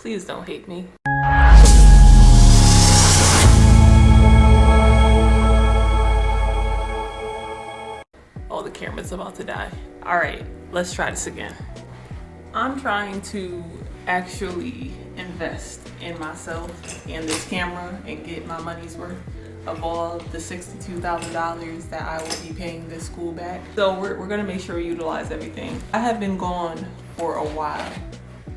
Please don't hate me. Oh, the camera's about to die. All right, let's try this again. I'm trying to actually invest in myself and this camera and get my money's worth of all the $62,000 that I will be paying this school back. So we're gonna make sure we utilize everything. I have been gone for a while.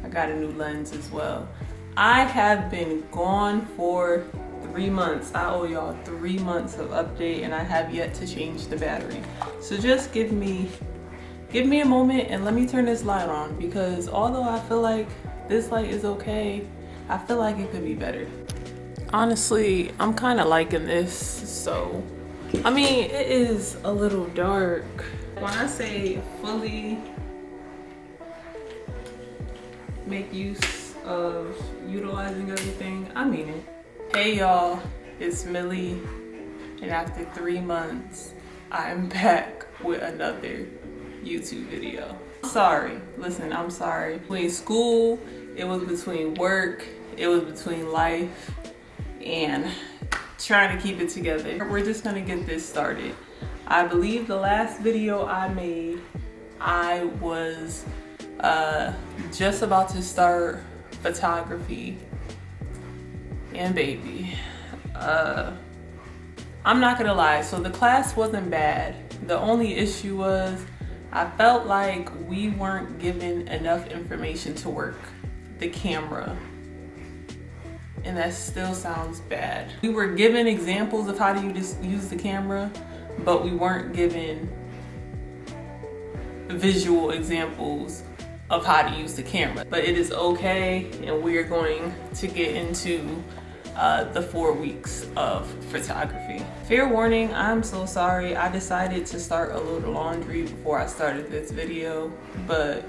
I got a new lens as well. I have been gone for 3 months. I owe y'all 3 months of update and I have yet to change the battery. So just give me a moment and let me turn this light on, because although I feel like this light is okay, I feel like it could be better. Honestly, I'm kind of liking this. So, I mean, it is a little dark. When I say fully make use of utilizing everything, I mean it. Hey y'all, it's Millie, and after 3 months, I'm back with another YouTube video. Sorry, listen, I'm sorry. Between school, it was between work, it was between life, and trying to keep it together. We're just gonna get this started. I believe the last video I made, I was just about to start photography, and baby, I'm not gonna lie, so the class wasn't bad. The only issue was I felt like we weren't given enough information to work the camera. And that still sounds bad. We were given examples of how to use the camera, but we weren't given visual examples of how to use the camera. But it is okay, and we're going to get into the 4 weeks of photography. Fair warning, I'm so sorry. I decided to start a load of laundry before I started this video, but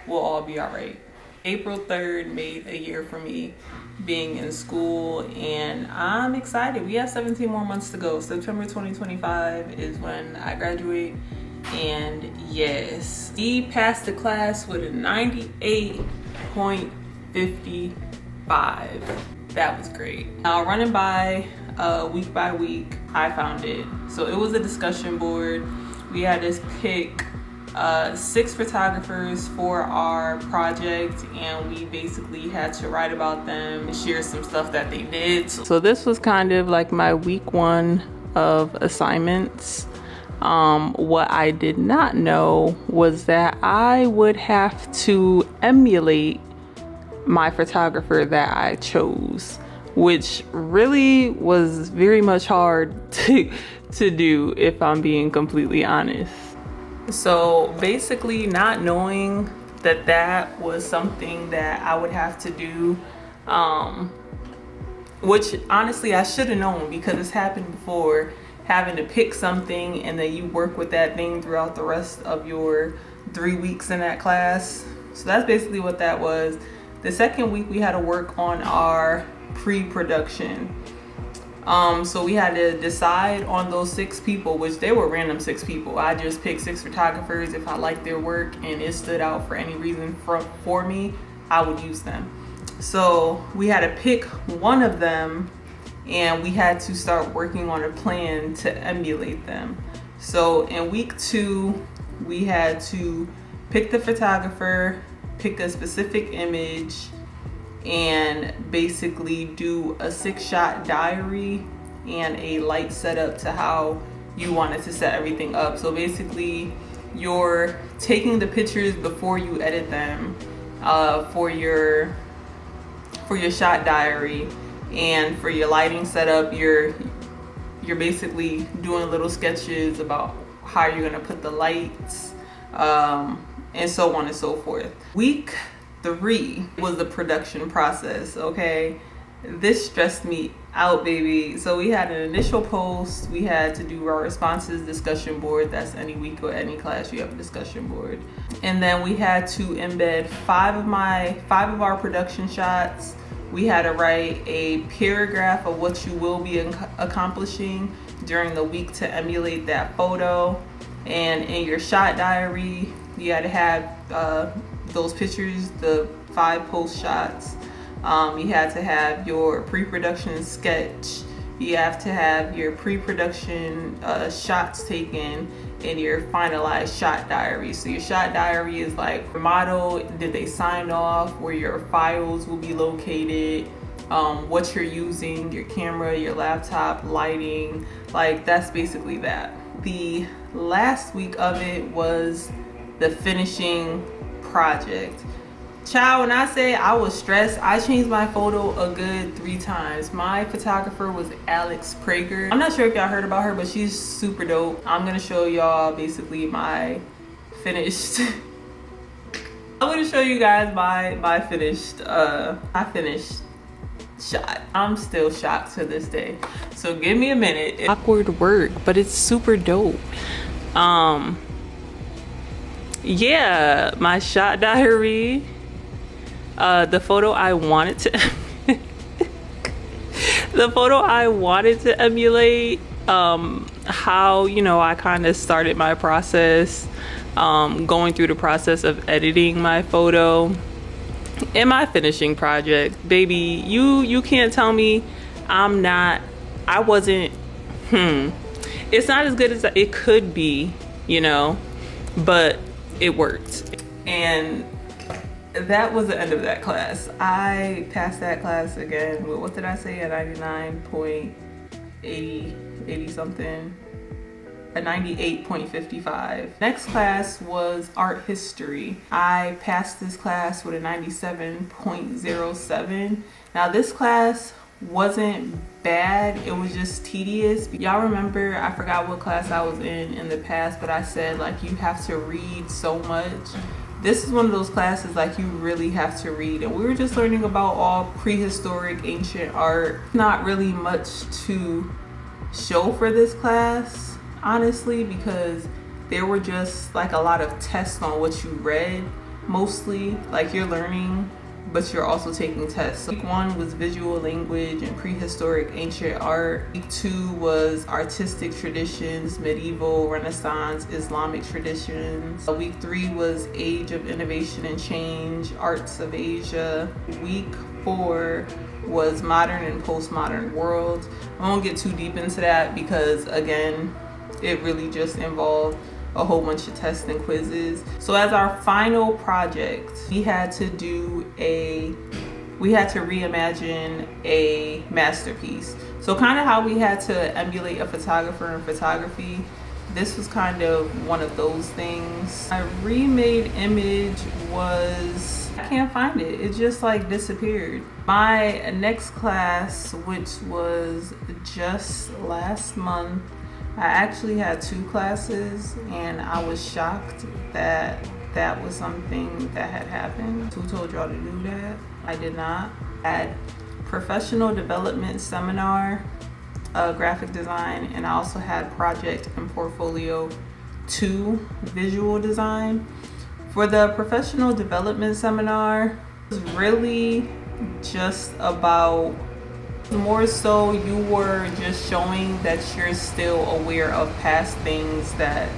we'll all be all right. April 3rd made a year for me being in school, and I'm excited. We have 17 more months to go. September 2025 is when I graduate, and yes, he passed the class with a 98.55. That was great. Now, running by week by week, I found it. So it was a discussion board. We had to pick 6 photographers for our project, and we basically had to write about them and share some stuff that they did. So this was kind of like my week 1 of assignments. What I did not know was that I would have to emulate my photographer that I chose, which really was very much hard to do, if I'm being completely honest. So basically, not knowing that that was something that I would have to do, which honestly I should have known, because it's happened before, having to pick something and then you work with that thing throughout the rest of your 3 weeks in that class. So that's basically what that was. The second week we had to work on our pre-production. So we had to decide on those 6 people, which they were random 6 people. I just picked 6 photographers. If I liked their work and it stood out for any reason for me, I would use them. So we had to pick one of them, and we had to start working on a plan to emulate them. So in week 2, we had to pick the photographer, pick a specific image, and basically do a 6-shot diary and a light setup to how you wanted to set everything up. So basically, you're taking the pictures before you edit them for your shot diary, and for your lighting setup, you're basically doing little sketches about how you're gonna put the lights, and so on and so forth. Week 3 was the production process, okay? This stressed me out, baby. So we had an initial post, we had to do our responses discussion board. That's any week or any class you have a discussion board. And then we had to embed 5 of our production shots. We had to write a paragraph of what you will be accomplishing during the week to emulate that photo. And in your shot diary, you had to have those pictures, the 5 post shots, You had to have your pre-production sketch. You have to have your pre-production shots taken and your finalized shot diary. So your shot diary is like model, did they sign off, where your files will be located, what you're using, your camera, your laptop, lighting, like that's basically that. The last week of it was the finishing project. Child, when I say I was stressed, I changed my photo a good 3 times. My photographer was Alex Prager. I'm not sure if y'all heard about her, but she's super dope. I'm gonna show y'all basically my finished I'm gonna show you guys my finished shot. I'm still shocked to this day, so give me a minute. Awkward work, but it's super dope. Yeah, my shot diary, the photo I wanted to emulate, how, you know, I kind of started my process, going through the process of editing my photo in my finishing project. Baby, you can't tell me I wasn't it's not as good as it could be, you know, but it worked. And that was the end of that class. I passed that class again with, what did I say, a 99.80 something, a 98.55. Next class was art history. I passed this class with a 97.07. Now this class wasn't bad, it was just tedious. Y'all remember, I forgot what class I was in the past, but I said like you have to read so much. This is one of those classes like you really have to read, and we were just learning about all prehistoric ancient art. Not really much to show for this class, honestly, because there were just like a lot of tests on what you read. Mostly like you're learning, but you're also taking tests. So week 1 was visual language and prehistoric ancient art. Week 2 was artistic traditions, medieval, Renaissance, Islamic traditions. Week 3 was age of innovation and change, arts of Asia. Week 4 was modern and postmodern world. I won't get too deep into that because again, it really just involved a whole bunch of tests and quizzes. So as our final project, we had to reimagine a masterpiece. So kind of how we had to emulate a photographer in photography, this was kind of one of those things. My remade image was, I can't find it. It just like disappeared. My next class, which was just last month, I actually had 2 classes and I was shocked that that was something that had happened. Who told y'all to do that? I did not. I had professional development seminar, graphic design, and I also had project and portfolio 2 visual design. For the professional development seminar, it was really just about, more so you were just showing that you're still aware of past things that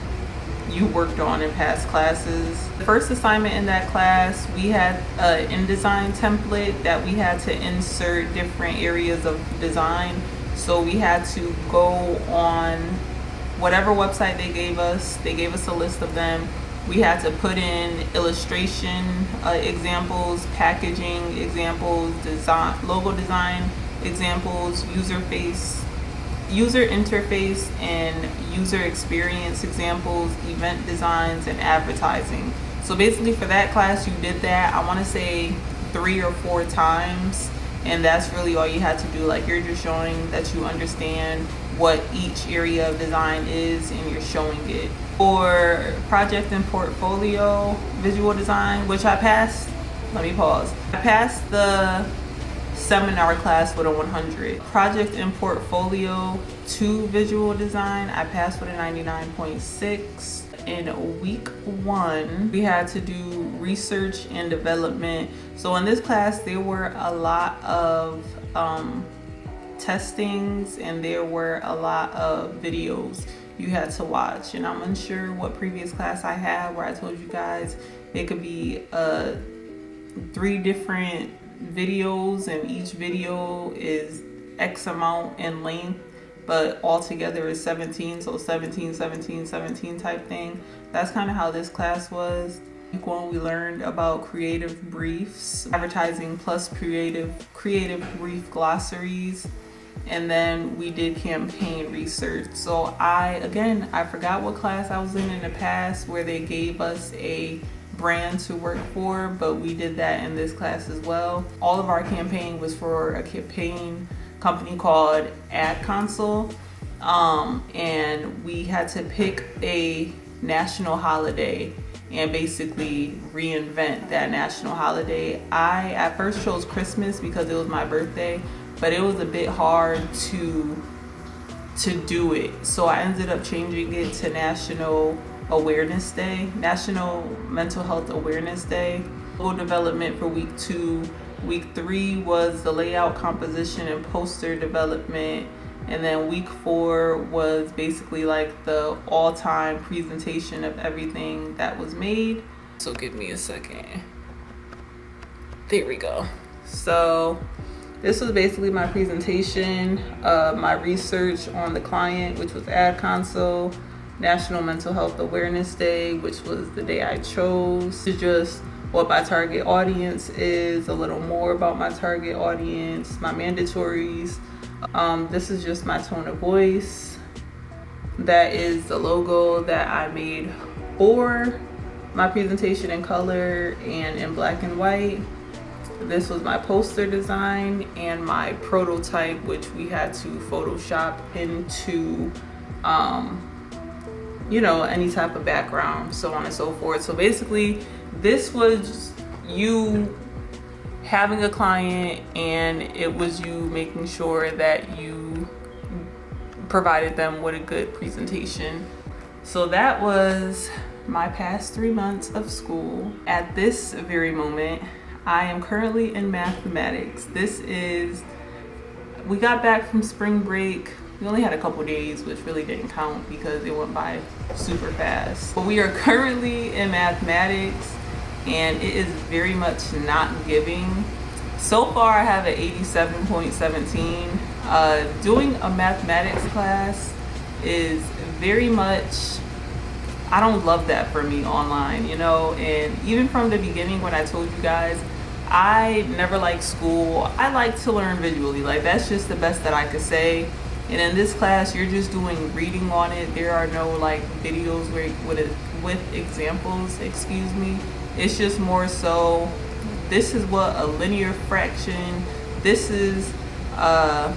you worked on in past classes. The first assignment in that class, we had an InDesign template that we had to insert different areas of design. So we had to go on whatever website they gave us a list of them. We had to put in illustration examples, packaging examples, design, logo design examples, user interface and user experience examples, event designs, and advertising. So basically for that class, you did that, I want to say 3 or 4 times, and that's really all you had to do. Like you're just showing that you understand what each area of design is and you're showing it. For project and portfolio visual design, which I passed, let me pause. I passed the seminar class with a 100. Project and portfolio 2 visual design, I passed with a 99.6. In week 1, we had to do research and development. So in this class, there were a lot of testings and there were a lot of videos you had to watch. And I'm unsure what previous class I had where I told you guys it could be 3 different videos, and each video is X amount in length, but altogether is 17, so 17, 17, 17 type thing. That's kind of how this class was. Week 1, we learned about creative briefs, advertising plus creative brief glossaries, and then we did campaign research. So I forgot what class I was in the past where they gave us a brand to work for, but we did that in this class as well. All of our campaign was for a campaign company called Ad Console, and we had to pick a national holiday and basically reinvent that national holiday. I at first chose Christmas because it was my birthday, but it was a bit hard to do it. So I ended up changing it to National Awareness Day, National Mental Health Awareness Day. Logo development for week 2. Week 3 was the layout, composition, and poster development. And then week 4 was basically like the all-time presentation of everything that was made. So give me a second. There we go. So this was basically my presentation, my research on the client, which was Ad Console, National Mental Health Awareness Day, which was the day I chose. It's just what my target audience is, a little more about my target audience, my mandatories. This is just my tone of voice. That is the logo that I made for my presentation in color and in black and white. This was my poster design and my prototype, which we had to Photoshop into any type of background, so on and so forth. So basically this was you having a client, and it was you making sure that you provided them with a good presentation. So that was my past 3 months of school. At this very moment, I am currently in mathematics. We got back from spring break. We only had a couple days, which really didn't count because it went by super fast. But we are currently in mathematics, and it is very much not giving. So far, I have an 87.17. Doing a mathematics class is very much, I don't love that for me online, and even from the beginning when I told you guys, I never liked school. I like to learn visually, like that's just the best that I could say. And in this class, you're just doing reading on it. There are no like videos with examples, excuse me. It's just more so, this is what a linear fraction, this is, I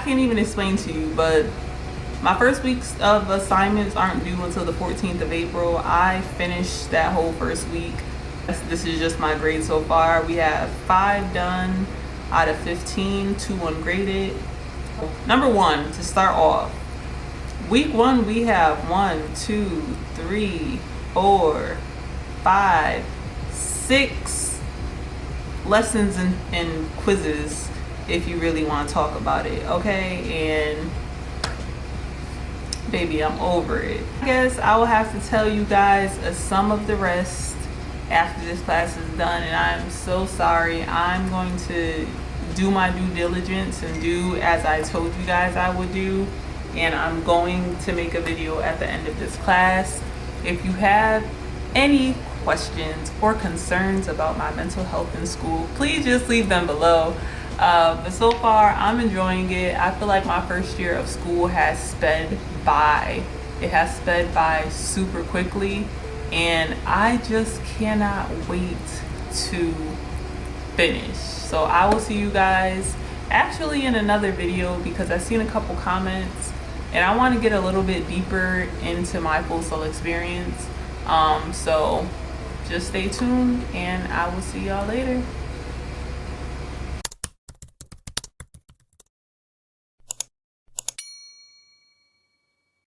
can't even explain to you, but my first weeks of assignments aren't due until the 14th of April. I finished that whole first week. This is just my grade so far. We have 5 done out of 15, 2 ungraded. Number 1, to start off, week 1 we have 1, 2, 3, 4, 5, 6 lessons and quizzes, if you really want to talk about it, okay? And baby, I'm over it. I guess I will have to tell you guys some of the rest after this class is done, and I'm so sorry. I'm going to do my due diligence and do as I told you guys I would do, and I'm going to make a video at the end of this class. If you have any questions or concerns about my mental health in school, please just leave them below. But so far, I'm enjoying it. I feel like my first year of school has sped by. It has sped by super quickly, and I just cannot wait to finish. So I will see you guys actually in another video, because I've seen a couple comments and I want to get a little bit deeper into my Full Sail experience. So just stay tuned, and I will see y'all later.